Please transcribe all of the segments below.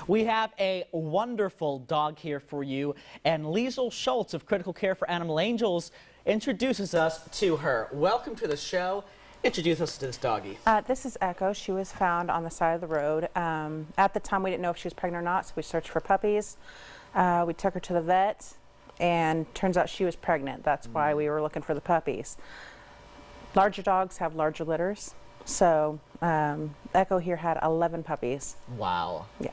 We have a wonderful dog here for you, and Liesl Schultz of Critical Care for Animal Angels introduces us to her. Welcome to the show. Introduce us to this doggie. This is Echo. She was found on the side of the road. At the time, we didn't know if she was pregnant or not, so we searched for puppies. We took her to the vet, and turns out she was pregnant. That's why we were looking for the puppies. Larger dogs have larger litters, so Echo here had 11 puppies. Wow. Yeah.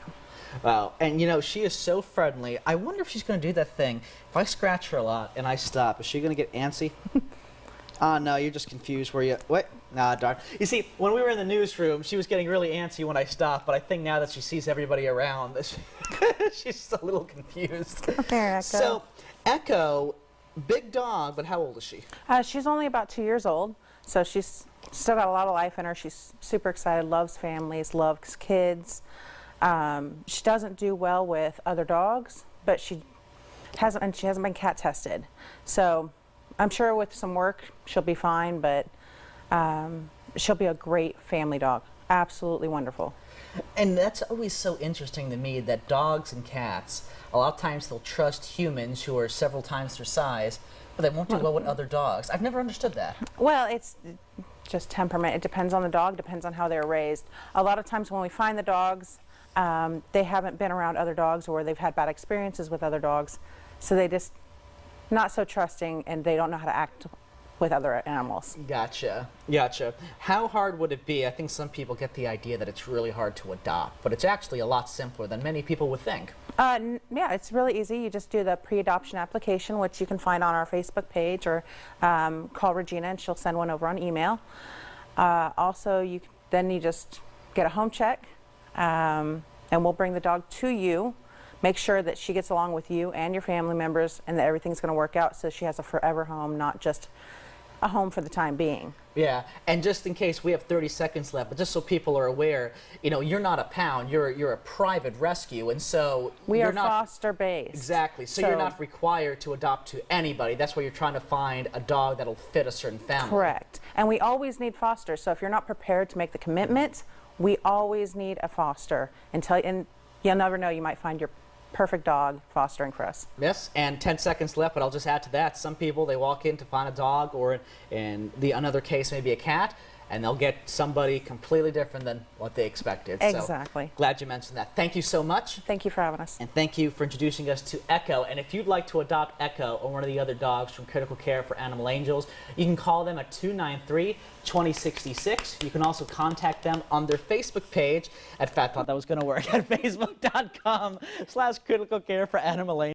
Wow. And you know, she is so friendly. I wonder if she's going to do that thing. If I scratch her a lot and I stop, is she going to get antsy? Oh, no, you're just confused, were you? What? Nah, darn. You see, when we were in the newsroom, she was getting really antsy when I stopped, but I think now that she sees everybody around, she's just a little confused. There, Echo. So, Echo, big dog, but how old is she? She's only about 2 years old, so she's still got a lot of life in her. She's super excited, loves families, loves kids. She doesn't do well with other dogs, but she hasn't been cat tested. So I'm sure with some work she'll be fine, but she'll be a great family dog. Absolutely wonderful. And that's always so interesting to me, that dogs and cats, a lot of times they'll trust humans who are several times their size, but they won't do well with other dogs. I've never understood that. Well, it's just temperament. It depends on the dog, depends on how they're raised. A lot of times when we find the dogs, they haven't been around other dogs, or they've had bad experiences with other dogs, so they just not so trusting, and they don't know how to act with other animals. Gotcha. Gotcha. How hard would it be? I think some people get the idea that it's really hard to adopt, but it's actually a lot simpler than many people would think. Yeah, it's really easy. You just do the pre-adoption application, which you can find on our Facebook page, or call Regina and she'll send one over on email. Also, then you just get a home check, and we'll bring the dog to you. Make sure that she gets along with you and your family members, and that everything's going to work out, so she has a forever home, not just a home for the time being. Yeah, and just in case, we have 30 seconds left, but just so people are aware, you know, you're not a pound, you're a private rescue, and so we are not foster based. Exactly. So you're not required to adopt to anybody. That's why you're trying to find a dog that'll fit a certain family. Correct. And we always need fosters, so if you're not prepared to make the commitment, we always need a foster. And you'll never know, you might find your perfect dog fostering for us. Yes, and 10 seconds left, but I'll just add to that. Some people, they walk in to find a dog, or in another case, maybe a cat, and they'll get somebody completely different than what they expected. Exactly. So, glad you mentioned that. Thank you so much. Thank you for having us. And thank you for introducing us to Echo. And if you'd like to adopt Echo or one of the other dogs from Critical Care for Animal Angels, you can call them at 293-2066. You can also contact them on their Facebook page at, thought that was going to work, at facebook.com/Critical Care for Animal Angels.